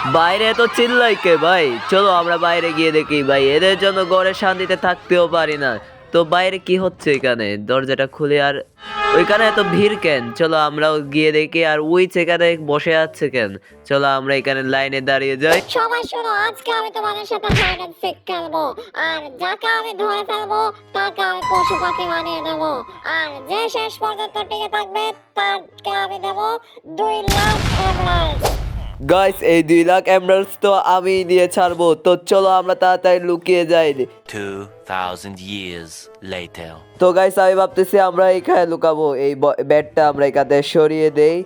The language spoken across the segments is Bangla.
বাইরে তো চিল্লাই কে ভাই? চলো আমরা বাইরে গিয়ে দেখি ভাই, এদের জন্য ঘরে শান্তিতে থাকতেও পারি না। তো বাইরে কি হচ্ছে এখানে? দরজাটা খুলে আর ওইখানে এত ভিড় কেন? চলো আমরাও গিয়ে দেখি। আর ওই সেখানে বসে আছে কেন? চলো আমরা এখানে লাইনে দাঁড়িয়ে যাই। সবাই শোনো, আজকে আমি তোমাদের সাথে হাইড এন্ড সিক খেলবো। আর যাকে আমি ধরে ফেলবো তাকে আমি পশু পাখি বানিয়ে দেবো। আর যে শেষ পর্যন্ত টিকে থাকবে তাকে আমি দেবো 2 লাখ এমরাল্ড। গাইস এই 2 লাখ এমরাল্ডস তো আমি দিয়ে ছাড়বো। তো চলো আমরা তাড়াতাড়ি লুকিয়ে যাই। 2,000 years later. তো গাইস আমি ভাবতেছি আমরা এখানে লুকাবো। এই ব্যাটটা আমরা এখানে সরিয়ে দেই।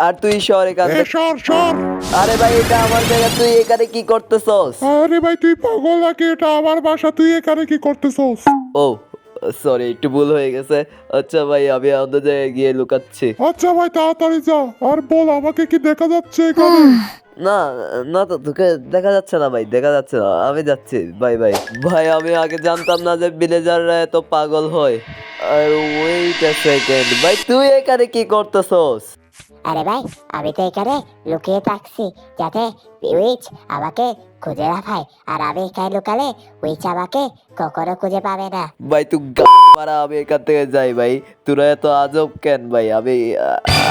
আর তুই সর এখান থেকে। সর সর। আরে ভাই এটা আমার জায়গা, তুই এখানে কি করতেছস? আরে ভাই তুই পাগল নাকি? এটা আমার বাসা, তুই এখানে কি করতেছস? ও সরি, একটু ভুল হয়ে গেছে। আচ্ছা ভাই আমি অন্য জায়গায় গিয়ে লুকাচ্ছি। আচ্ছা ভাই তাড়াতাড়ি যা, আর বল আমাকে কি দেখা যাচ্ছে এখানে? না না, তো তোকে দেখা যাচ্ছে না ভাই, দেখা যাচ্ছে না। আমি যাচ্ছি, বাই বাই। ভাই আমি আগে জানতাম না যে ভিলেজাররা এত পাগল হয়। আর ওয়েট আ সেকেন্ড, ভাই তুই এখানে কি করতেছস? আরে ভাই আমি তো এখানে লুকিয়ে থাকছি যাতে উইচ আমাকে খুঁজে না পায়। আর আমি এখানে লুকালে উইচ আমাকে কখনো খুঁজে পাবে না। ভাই তুই মারা, আমি এখান থেকে যাই ভাই। তোরা এত আজব কেন ভাই? আমি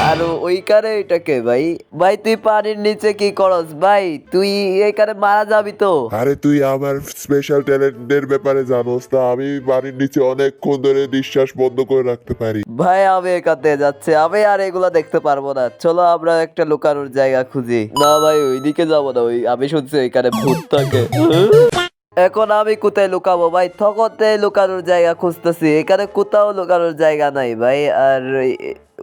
আর ওইখানে এটাকে ভাই, ভাই তুই পানির নিচে কি করস ভাই? তুই এখানে মারা যাবি তো। আরে তুই আমার স্পেশাল ট্যালেন্টের ব্যাপারে জানোস না? আমি বাড়ির নিচে অনেকক্ষণ ধরে নিঃশ্বাস বন্ধ করে রাখতে পারি। ভাই আমি এখান থেকে যাচ্ছি, আমি আর এগুলা দেখতে পারবো না। চলো আমরা একটা লুকানোর জায়গা খুঁজি। না ভাই ওইদিকে যাবো না, ওই আমি শুনছি এখানে ভূত থাকে। এখন আমি কোথায় লুকাবো ভাই? তখনতে লুকানোর জায়গা খুঁজতেছি, এখানে কোথাও লুকানোর জায়গা নাই ভাই। আর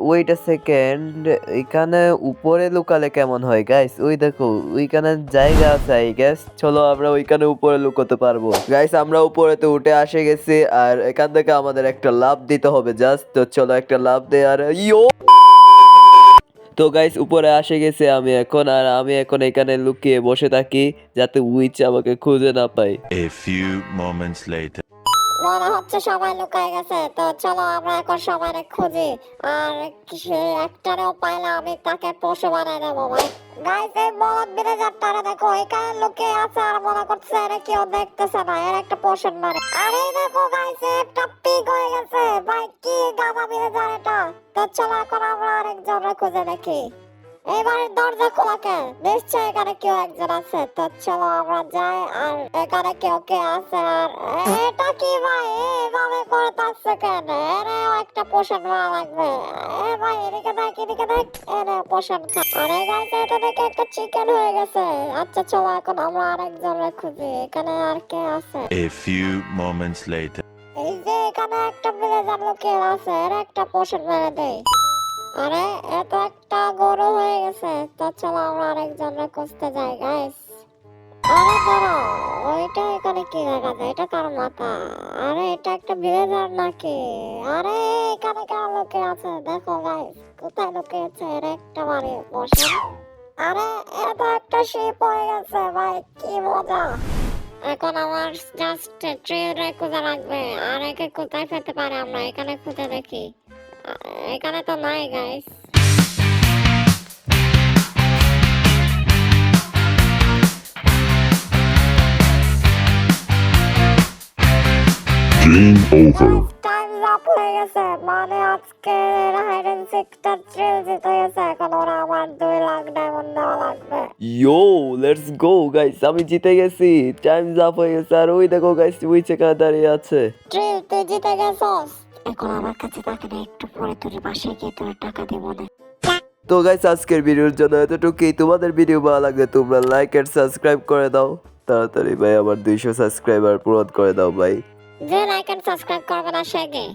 ওয়েট আ সেকেন্ড, এখানে উপরে লুকালে কেমন হয় গাইস? ওই দেখো ওইখানে জায়গা আছে আই গেস। চলো আমরা ওইখানে উপরে লুকোতে পারবো। গাইস আমরা উপরেতে উঠে আসে গেছি, আর এখান থেকে আমাদের একটা লাফ দিতে হবে জাস্ট। তো চলো একটা লাফ দে। আর ইয়ো, তো গাইস উপরে আসে গেছে আমি এখন। আর আমি এখন এখানে লুকিয়ে বসে থাকি যাতে উইচ আমাকে খুঁজে না পায়। A few moments later. মনে হচ্ছে সবাই লুকায় গেছে। তো চলো আমরা এখন সবাই খুঁজি। আর সে একটারেও পাইলে আমি তাকে পশু বানাই দেবো ভাই। গাইস এই বলদ ভিলেজারটারে দেখো এখানে লুকিয়ে আছে আর মনে করছে এরা কেউ দেখতেছে না, এর একটা পোষণ মারে। আরে দেখো গাইস একটা পিগ হয়ে গেছে ভাই, কি গাধা ভিলেজার এটা। তো চলো এখন আমরা আরেকজনকে খুঁজে দেখি। এবারে দরজা খোলা কে? নিশ্চয় এখানে কেউ একজন আছে। তো চলো আমরা যাই। আর এখানে কেউ কে আছে? আর এটা কি ভাই এইভাবে করে থাকছে কেন? এরেও একটা পোষণ মারা লাগবে। এ ভাই এদিকে দেখ, এদিকে দেখ, এরে পোষণ খা। আরে গাইস এটা দেখে একটা চিকেন হয়ে গেছে। আচ্ছা চলো এখন আমরা আরেকজনকে খুঁজি। এখানে আর কে আছে? A few moments later. এই যে এখানে একটা ভিলেজার লুকিয়ে আছে, এর একটা পোষণ মেরে দেয়। আরে এত একটা গরু হয়ে গেছে। তো চলো আমরা আরেকজনকে খুঁজতে যাই গাইস। আরে দাঁড়াও, ওইটা এখানে কি দেখা যায়? এটা কার মাথা? আরে এটা একটা ভিলেজার নাকি? আরে এখানে কেন লুকিয়ে আছে? দেখো গাইস কোথায় লুকিয়েছে, এর একটা বাড়ি বসে। আরে এত একটা শিপ হয়ে গেছে ভাই, কি মজা। এখন আমার জাস্ট ট্রেনে খুঁজে লাগবে। আর একে কোথায় পেতে পারে আমরা এখানে খুঁজে দেখি। এখানে তো নাই guys. Game over. Time up হয়ে গেছে, মানে আজকে হাইড এন্ড সিকটা ট্রেল জিতে গেছে। এখন ওরা আমার 2 লাখ ডায়মন্ড দেওয়া লাগবে। ইয়ো লেটস গো গাইস, আমি জিতে গেছি। টাইম আপ হয়ে গেছে। আর ওই দেখো গাইস উইচ এখানে দাঁড়িয়ে আছে। ট্রেল তুই জিতে গেছস। এখন আমার কাছে টাকা নেই, একটু পরে তোর বাসায় গিয়ে তোর টাকা দেবো না। তো গাইস আজকের ভিডিওর জন্য এতটুকুই। তোমাদের ভিডিও ভালো লাগলে তোমরা লাইক এন্ড সাবস্ক্রাইব করে দাও তাড়াতাড়ি ভাই। আমার 200 সাবস্ক্রাইবার পূরণ করে দাও ভাই। যে লাইক এন্ড সাবস্ক্রাইব করবে না সে গে।